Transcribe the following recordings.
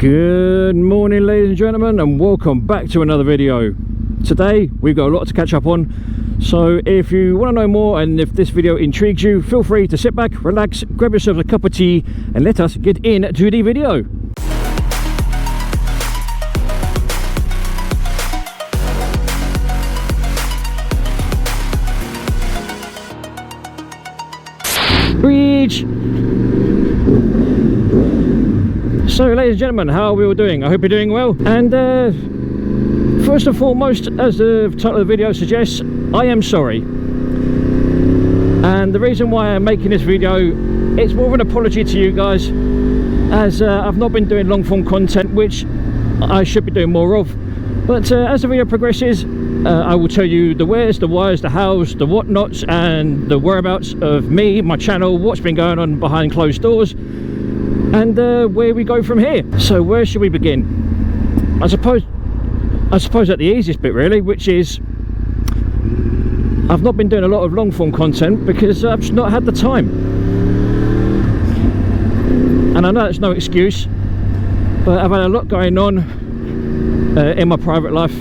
Good morning, ladies and gentlemen, and welcome back to another video. Today we've got a lot to catch up on, so if you want to know more and if this video intrigues you, feel free to sit back, relax, grab yourself a cup of tea and let us get into the video. Reach. So ladies and gentlemen, how are we all doing? I hope you're doing well. And first and foremost, as the title of the video suggests, I am sorry. And the reason why I'm making this video, it's more of an apology to you guys, as I've not been doing long form content, which I should be doing more of. But as the video progresses, I will tell you the wheres, the whys, the hows, the whatnots, and the whereabouts of me, my channel, what's been going on behind closed doors, and where we go from here. So where should we begin? I suppose at the easiest bit really, which is I've not been doing a lot of long form content because I've just not had the time. And I know it's no excuse, but I've had a lot going on in my private life.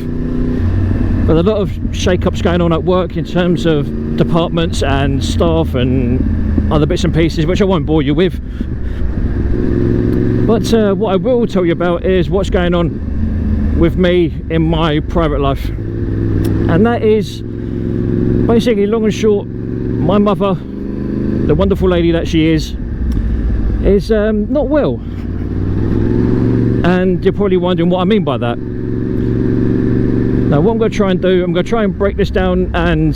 But a lot of shake-ups going on at work in terms of departments and staff and other bits and pieces, which I won't bore you with. But what I will tell you about is what's going on with me in my private life. And that is basically, long and short, my mother, the wonderful lady that she is not well. And you're probably wondering what I mean by that. Now what I'm going to try and do, I'm going to try and break this down and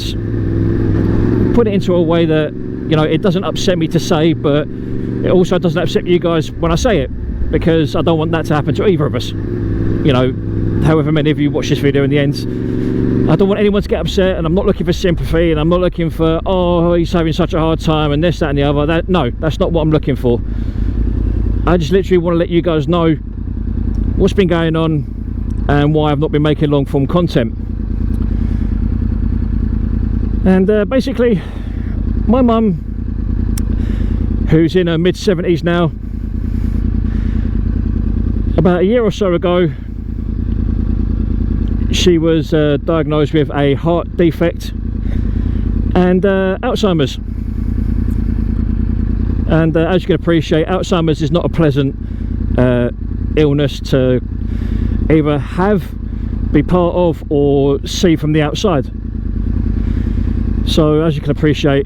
put it into a way that, you know, it doesn't upset me to say, but it also doesn't upset you guys when I say it, because I don't want that to happen to either of us. You know, however many of you watch this video in the end, I don't want anyone to get upset, and I'm not looking for sympathy, and I'm not looking for, oh, he's having such a hard time and this, that and the other. No, that's not what I'm looking for. I just literally want to let you guys know what's been going on and why I've not been making long form content. And basically, my mum, who's in her mid-70s now, about a year or so ago, she was diagnosed with a heart defect and Alzheimer's. And as you can appreciate, Alzheimer's is not a pleasant illness to either be part of or see from the outside. So as you can appreciate,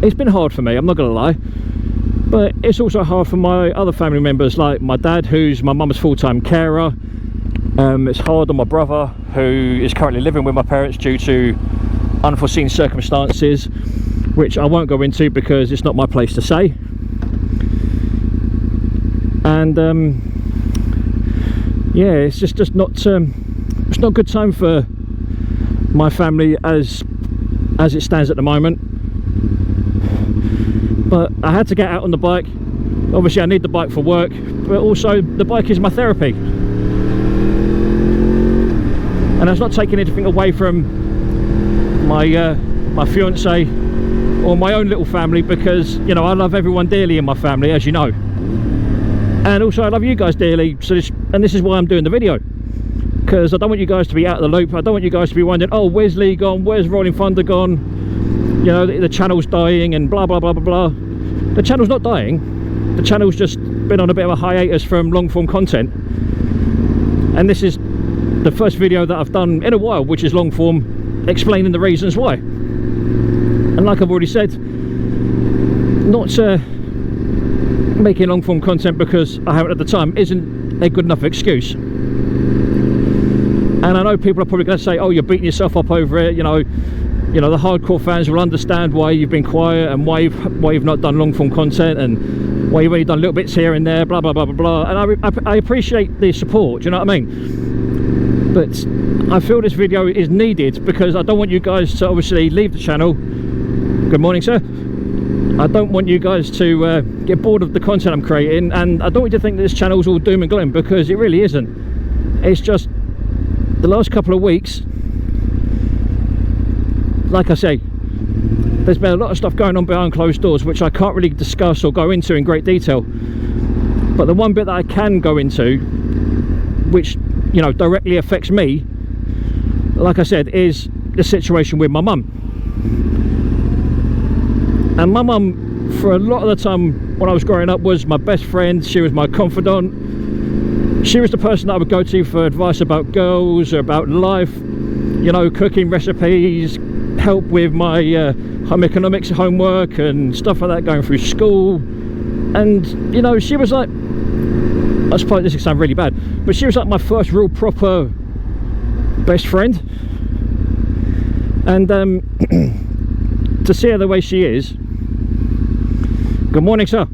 it's been hard for me, I'm not gonna lie, but it's also hard for my other family members, like my dad, who's my mum's full-time carer. It's hard on my brother, who is currently living with my parents due to unforeseen circumstances, which I won't go into because it's not my place to say. And yeah, it's just not it's not a good time for my family as it stands at the moment. But I had to get out on the bike. Obviously I need the bike for work, but also the bike is my therapy. And that's not taking anything away from my my fiance or my own little family, because, you know, I love everyone dearly in my family, as you know. And also I love you guys dearly, so this is why I'm doing the video, because I don't want you guys to be out of the loop. I don't want you guys to be wondering, oh, where's Lee gone, where's Rollin Thunder gone, you know, the channel's dying and blah blah blah blah blah. The channel's not dying, the channel's just been on a bit of a hiatus from long form content, and this is the first video that I've done in a while which is long form, explaining the reasons why. And like I've already said, not making long form content because I haven't at the time isn't a good enough excuse. And I know people are probably going to say, oh, you're beating yourself up over it, you know, the hardcore fans will understand why you've been quiet and why you've not done long form content and why you've only done little bits here and there, blah blah blah blah blah. And I appreciate the support, do you know what I mean? But I feel this video is needed because I don't want you guys to obviously leave the channel. Good morning, sir. I don't want you guys to get bored of the content I'm creating, and I don't want you to think that this channel's all doom and gloom, because it really isn't. It's just the last couple of weeks, like I say, there's been a lot of stuff going on behind closed doors which I can't really discuss or go into in great detail. But the one bit that I can go into, which, you know, directly affects me, like I said, is the situation with my mum. And my mum, for a lot of the time when I was growing up, was my best friend. She was my confidant. She was the person that I would go to for advice about girls, or about life, you know, cooking recipes, help with my home economics homework and stuff like that, going through school. And, you know, she was like, I suppose this could sound really bad, but she was like my first real proper best friend. And to see her the way she is. Good morning, sir.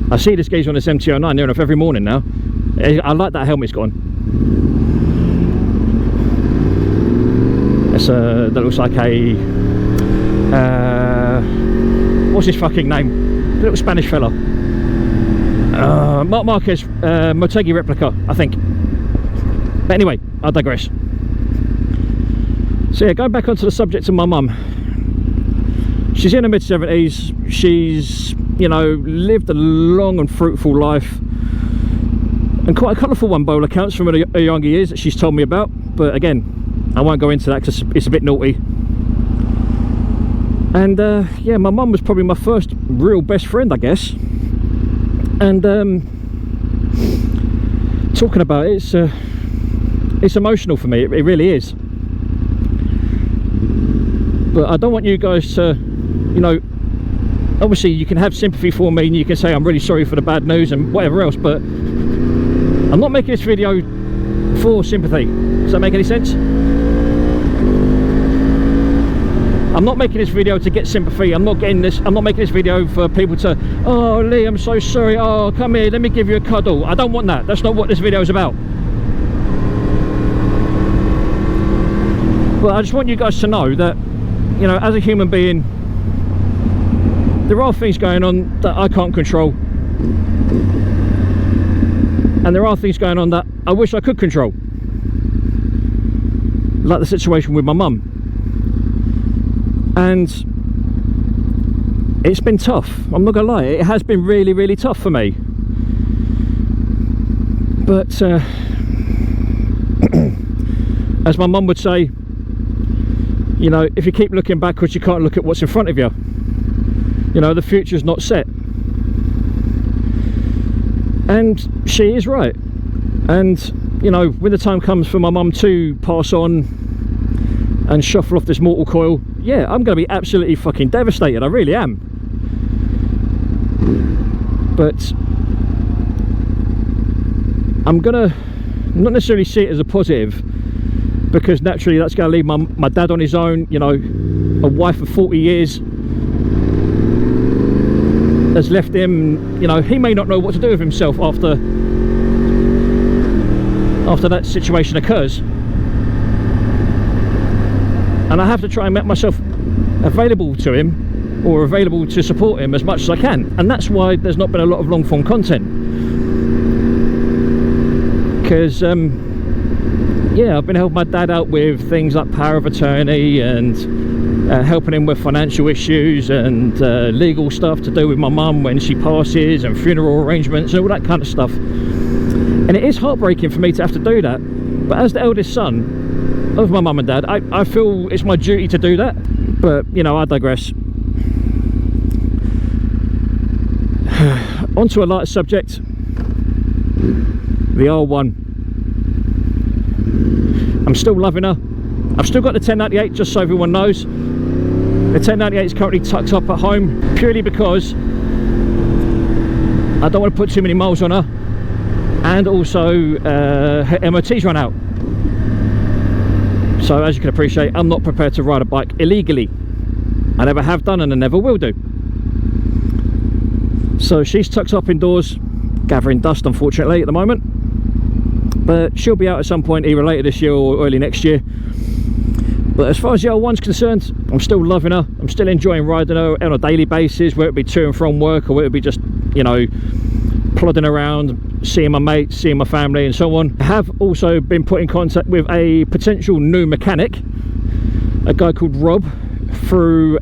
I see this geezer on this MT-09 near enough every morning now. I like that helmet's got on. It's that looks like a what's his fucking name? The little Spanish fella. Marc Marquez Motegi replica, I think. But anyway, I digress. So yeah, going back onto the subject of my mum. She's in her mid-70s. She's, you know, lived a long and fruitful life, and quite a colourful one by all accounts from her younger years that she's told me about. But again, I won't go into that because it's a bit naughty. And yeah, my mum was probably my first real best friend, I guess. And talking about it, it's emotional for me. It really is. But I don't want you guys to, you know, obviously you can have sympathy for me and you can say I'm really sorry for the bad news and whatever else, but I'm not making this video for sympathy. Does that make any sense? I'm not making this video to get sympathy. I'm not making this video for people to, oh Lee, I'm so sorry, oh come here, let me give you a cuddle. I don't want that. That's not what this video is about. But I just want you guys to know that, you know, as a human being, there are things going on that I can't control, and there are things going on that I wish I could control, like the situation with my mum. And it's been tough, I'm not gonna lie, it has been really, really tough for me. But as my mum would say, you know, if you keep looking backwards, you can't look at what's in front of you. You know, the future's not set. And she is right. And, you know, when the time comes for my mum to pass on and shuffle off this mortal coil, yeah, I'm going to be absolutely fucking devastated. I really am. But I'm going to not necessarily see it as a positive, because naturally that's going to leave my dad on his own. You know, a wife of 40 years has left him, you know, he may not know what to do with himself after that situation occurs. And I have to try and make myself available to him, or available to support him as much as I can. And that's why there's not been a lot of long form content, because yeah, I've been helping my dad out with things like power of attorney and helping him with financial issues and legal stuff to do with my mum when she passes, and funeral arrangements and all that kind of stuff. And it is heartbreaking for me to have to do that, but as the eldest son of my mum and dad, I feel it's my duty to do that. But, you know, I digress. Onto a light subject, the R1. I'm still loving her. I've still got the 1098, just so everyone knows. The 1098 is currently tucked up at home, purely because I don't want to put too many miles on her, and also her MOT's run out. So as you can appreciate, I'm not prepared to ride a bike illegally. I never have done and I never will do. So she's tucked up indoors, gathering dust unfortunately at the moment. But she'll be out at some point, either later this year or early next year. But as far as the R1's concerned, I'm still loving her. I'm still enjoying riding her on a daily basis, whether it be to and from work, or whether it be just, you know, plodding around, seeing my mates, seeing my family and so on. I have also been put in contact with a potential new mechanic, a guy called Rob, through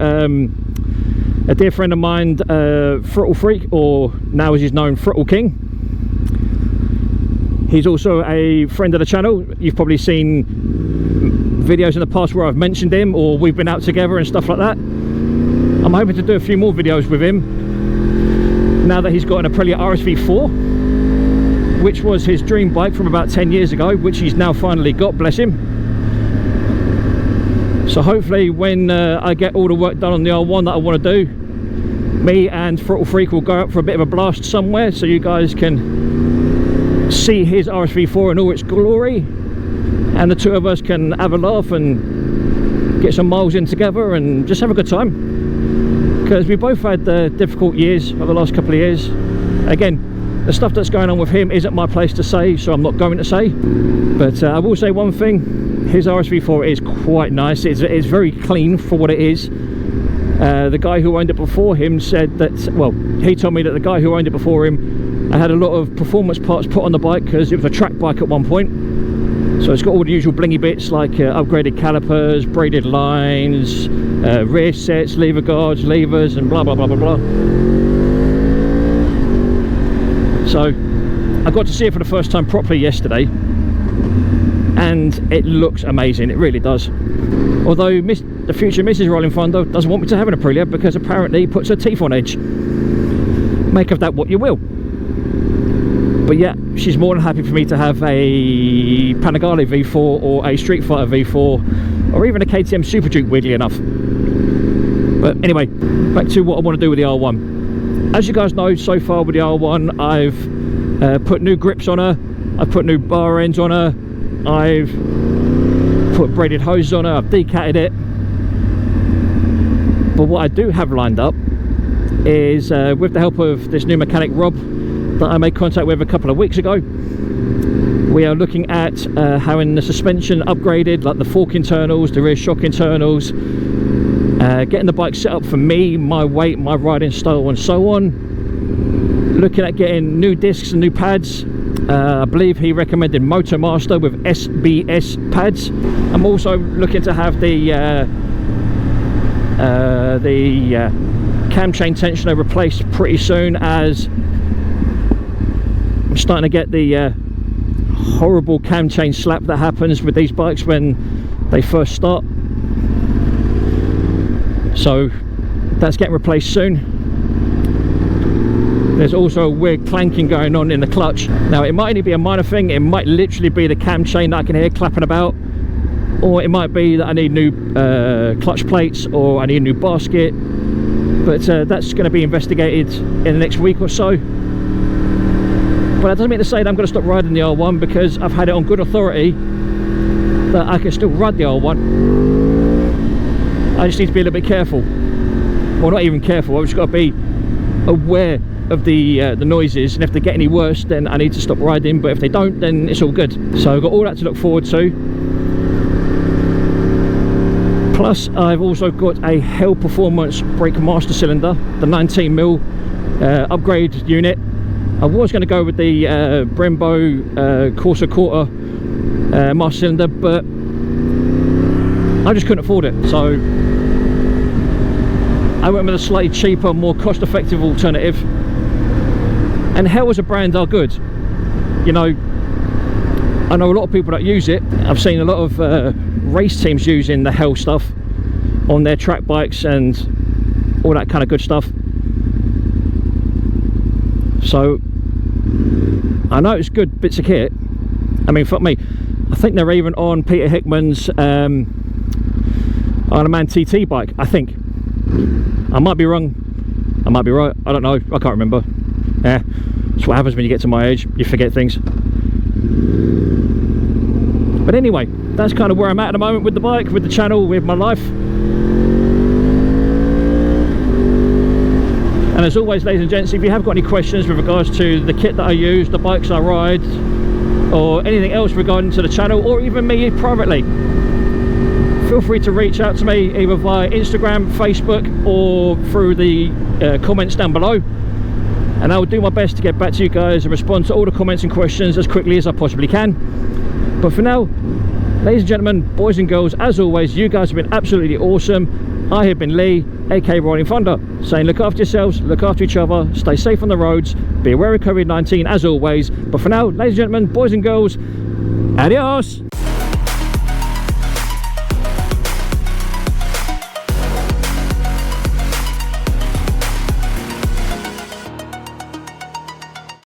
a dear friend of mine, Throttle Freak, or now as he's known, Throttle King. He's also a friend of the channel. You've probably seen videos in the past where I've mentioned him, or we've been out together and stuff like that. I'm hoping to do a few more videos with him now that he's got an Aprilia RSV4, which was his dream bike from about 10 years ago, which he's now finally got, bless him. So hopefully when I get all the work done on the R1 that I want to do, me and Throttle Freak will go out for a bit of a blast somewhere so you guys can see his RSV4 in all its glory, and the two of us can have a laugh and get some miles in together and just have a good time, because we both had difficult years over the last couple of years. Again, the stuff that's going on with him isn't my place to say, so I'm not going to say, but I will say one thing: his RSV4 is quite nice. It's very clean for what it is. The guy who owned it before him said that, well, he told me that the guy who owned it before him had a lot of performance parts put on the bike because it was a track bike at one point. So it's got all the usual blingy bits like upgraded calipers, braided lines, rear sets, lever guards, levers, and blah blah blah blah blah. So I got to see it for the first time properly yesterday, and it looks amazing. It really does. Although the future Mrs. Rollin Thunder doesn't want me to have an Aprilia because apparently it puts her teeth on edge. Make of that what you will. But yeah, she's more than happy for me to have a Panigale V4 or a Street Fighter V4 or even a KTM Super Duke, weirdly enough. But anyway, back to what I want to do with the R1. As you guys know, so far with the R1, I've put new grips on her, I've put new bar ends on her, I've put braided hoses on her, I've decatted it. But what I do have lined up is, with the help of this new mechanic Rob that I made contact with a couple of weeks ago, we are looking at having the suspension upgraded, like the fork internals, the rear shock internals, getting the bike set up for me, my weight, my riding style and so on. Looking at getting new discs and new pads. I believe he recommended Motomaster with SBS pads. I'm also looking to have the cam chain tensioner replaced pretty soon, as I'm starting to get the horrible cam chain slap that happens with these bikes when they first start. So that's getting replaced soon. There's also a weird clanking going on in the clutch. Now it might only be a minor thing, it might literally be the cam chain that I can hear clapping about, or it might be that I need new clutch plates, or I need a new basket. But that's going to be investigated in the next week or so. But that doesn't mean to say that I'm going to stop riding the R1, because I've had it on good authority that I can still ride the R1. I just need to be a little bit careful. Well, not even careful, I've just got to be aware of the noises, and if they get any worse then I need to stop riding, but if they don't then it's all good. So I've got all that to look forward to. Plus I've also got a Hell Performance brake master cylinder, the 19mm upgrade unit. I was going to go with the Brembo Corsa Quarter master cylinder, but I just couldn't afford it, so I went with a slightly cheaper, more cost-effective alternative. And Hell as a brand are good. You know, I know a lot of people that use it. I've seen a lot of race teams using the Hell stuff on their track bikes and all that kind of good stuff. So I know it's good bits of kit. I mean, fuck me, I think they're even on Peter Hickman's Ironman TT bike, I think. I might be wrong, I might be right, I don't know, I can't remember. Yeah, that's what happens when you get to my age, you forget things. But anyway, that's kind of where I'm at the moment with the bike, with the channel, with my life. And as always, ladies and gents, if you have got any questions with regards to the kit that I use, the bikes I ride, or anything else regarding to the channel, or even me privately, feel free to reach out to me either via Instagram, Facebook, or through the comments down below, and I will do my best to get back to you guys and respond to all the comments and questions as quickly as I possibly can. But for now, ladies and gentlemen, boys and girls, as always, you guys have been absolutely awesome. I have been Lee, aka Rollin Thunder, saying look after yourselves, look after each other, stay safe on the roads, be aware of COVID-19 as always. But for now, ladies and gentlemen, boys and girls, adios!